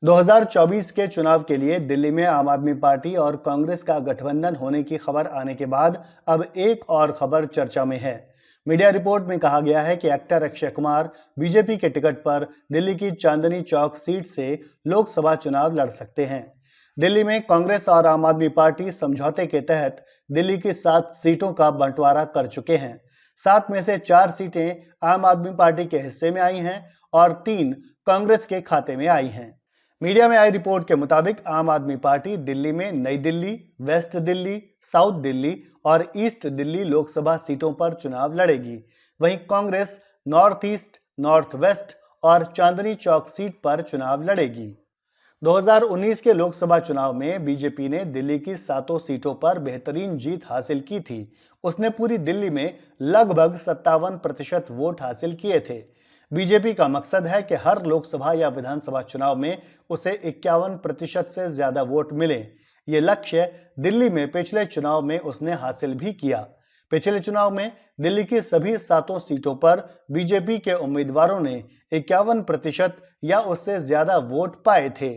2024 के चुनाव के लिए दिल्ली में आम आदमी पार्टी और कांग्रेस का गठबंधन होने की खबर आने के बाद अब एक और खबर चर्चा में है। मीडिया रिपोर्ट में कहा गया है कि एक्टर अक्षय कुमार बीजेपी के टिकट पर दिल्ली की चांदनी चौक सीट से लोकसभा चुनाव लड़ सकते हैं। दिल्ली में कांग्रेस और आम आदमी पार्टी समझौते के तहत दिल्ली की 7 सीटों का बंटवारा कर चुके हैं। 7 में से 4 सीटें आम आदमी पार्टी के हिस्से में आई हैं और 3 कांग्रेस के खाते में आई हैं। मीडिया में आई रिपोर्ट के मुताबिक आम आदमी पार्टी दिल्ली में नई दिल्ली, वेस्ट दिल्ली, साउथ दिल्ली और ईस्ट दिल्ली लोकसभा सीटों पर चुनाव लड़ेगी। वहीं Congress north east, north west और चांदनी चौक सीट पर चुनाव लड़ेगी। 2019 के लोकसभा चुनाव में बीजेपी ने दिल्ली की 7 सीटों पर बेहतरीन जीत हासिल की थी। उसने पूरी दिल्ली में लगभग 57% वोट हासिल किए थे। बीजेपी का मकसद है कि हर लोकसभा या विधानसभा चुनाव में उसे 51% से ज्यादा वोट मिले। ये लक्ष्य दिल्ली में पिछले चुनाव में उसने हासिल भी किया। पिछले चुनाव में दिल्ली की सभी 7 सीटों पर बीजेपी के उम्मीदवारों ने 51% या उससे ज्यादा वोट पाए थे।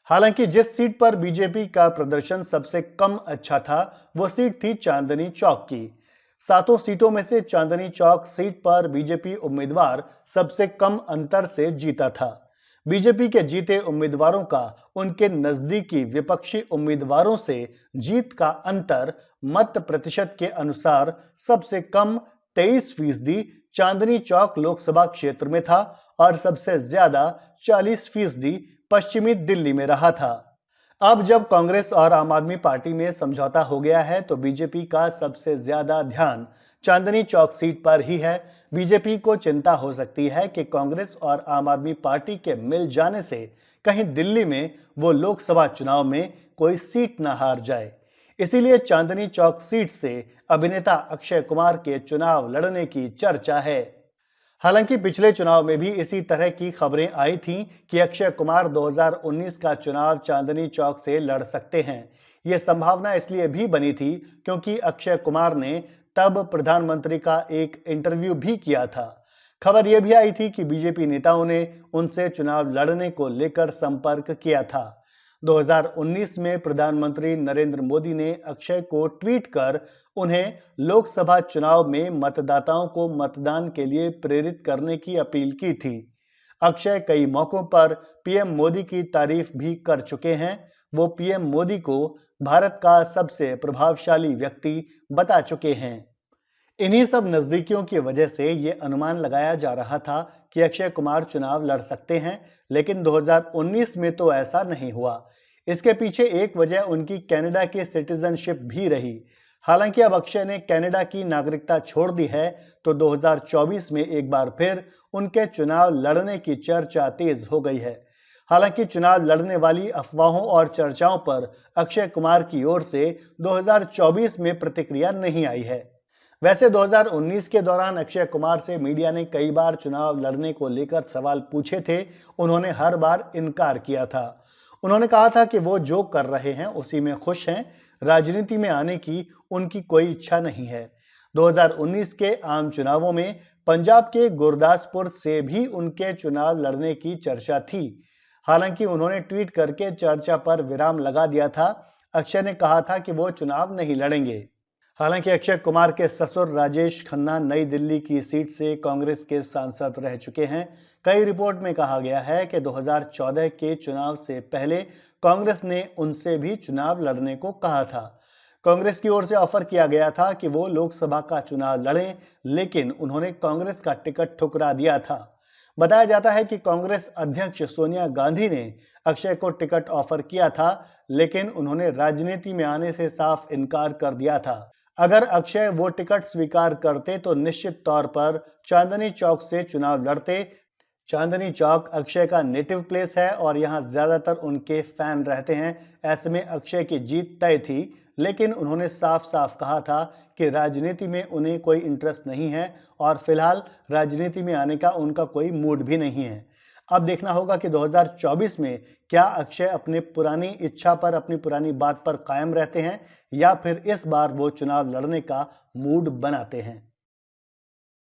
हालांकि जिस सीट पर बीजेपी का प्रदर्शन सबसे कम अच्छा था, वो सीट थी चांदनी चौक की। 7 सीटों में से चांदनी चौक सीट पर बीजेपी उम्मीदवार सबसे कम अंतर से जीता था। बीजेपी के जीते उम्मीदवारों का उनके नजदीकी विपक्षी उम्मीदवारों से जीत का अंतर मत प्रतिशत के अनुसार सबसे कम 23% चांदनी चौक लोकसभा क्षेत्र में था और सबसे ज्यादा 40% पश्चिमी दिल्ली में रहा था। अब जब कांग्रेस और आम आदमी पार्टी में समझौता हो गया है तो बीजेपी का सबसे ज्यादा ध्यान चांदनी चौक सीट पर ही है। बीजेपी को चिंता हो सकती है कि कांग्रेस और आम आदमी पार्टी के मिल जाने से कहीं दिल्ली में वो लोकसभा चुनाव में कोई सीट न हार जाए। इसीलिए चांदनी चौक सीट से अभिनेता अक्षय कुमार के चुनाव लड़ने की चर्चा है। हालांकि पिछले चुनाव में भी इसी तरह की खबरें आई थीं कि अक्षय कुमार 2019 का चुनाव चांदनी चौक से लड़ सकते हैं। ये संभावना इसलिए भी बनी थी क्योंकि अक्षय कुमार ने तब प्रधानमंत्री का एक इंटरव्यू भी किया था। खबर यह भी आई थी कि बीजेपी नेताओं ने उनसे चुनाव लड़ने को लेकर संपर्क किया था। 2019 में प्रधानमंत्री नरेंद्र मोदी ने अक्षय को ट्वीट कर उन्हें लोकसभा चुनाव में मतदाताओं को मतदान के लिए प्रेरित करने की अपील की थी। अक्षय कई मौकों पर पीएम मोदी की तारीफ भी कर चुके हैं। वो पीएम मोदी को भारत का सबसे प्रभावशाली व्यक्ति बता चुके हैं। इन्हीं सब नजदीकियों की वजह से ये अनुमान लगाया जा रहा था कि अक्षय कुमार चुनाव लड़ सकते हैं, लेकिन 2019 में तो ऐसा नहीं हुआ। इसके पीछे एक वजह उनकी कनाडा की सिटीजनशिप भी रही। हालांकि अब अक्षय ने कनाडा की नागरिकता छोड़ दी है तो 2024 में एक बार फिर उनके चुनाव लड़ने की चर्चा तेज हो गई है। हालांकि चुनाव लड़ने वाली अफवाहों और चर्चाओं पर अक्षय कुमार की ओर से 2024 में प्रतिक्रिया नहीं आई है। वैसे 2019 के दौरान अक्षय कुमार से मीडिया ने कई बार चुनाव लड़ने को लेकर सवाल पूछे थे। उन्होंने हर बार इनकार किया था। उन्होंने कहा था कि वो जो कर रहे हैं उसी में खुश हैं, राजनीति में आने की उनकी कोई इच्छा नहीं है। 2019 के आम चुनावों में पंजाब के गुरदासपुर से भी उनके चुनाव लड़ने की चर्चा थी। हालांकि उन्होंने ट्वीट करके चर्चा पर विराम लगा दिया था। अक्षय ने कहा था कि वो चुनाव नहीं लड़ेंगे। हालांकि अक्षय कुमार के ससुर राजेश खन्ना नई दिल्ली की सीट से कांग्रेस के सांसद रह चुके हैं। कई रिपोर्ट में कहा गया है कि 2014 के चुनाव से पहले कांग्रेस ने उनसे भी चुनाव लड़ने को कहा था। कांग्रेस की ओर से ऑफर किया गया था कि वो लोकसभा का चुनाव लड़ें, लेकिन उन्होंने कांग्रेस का टिकट ठुकरा दिया था। बताया जाता है कि कांग्रेस अध्यक्ष सोनिया गांधी ने अक्षय को टिकट ऑफर किया था, लेकिन उन्होंने राजनीति में आने से साफ इनकार कर दिया था। अगर अक्षय वो टिकट स्वीकार करते तो निश्चित तौर पर चांदनी चौक से चुनाव लड़ते। चांदनी चौक अक्षय का नेटिव प्लेस है और यहाँ ज्यादातर उनके फैन रहते हैं। ऐसे में अक्षय की जीत तय थी, लेकिन उन्होंने साफ साफ कहा था कि राजनीति में उन्हें कोई इंटरेस्ट नहीं है और फिलहाल राजनीति में आने का उनका कोई मूड भी नहीं है। अब देखना होगा कि 2024 में क्या अक्षय अपनी पुरानी इच्छा पर, अपनी पुरानी बात पर कायम रहते हैं या फिर इस बार वो चुनाव लड़ने का मूड बनाते हैं।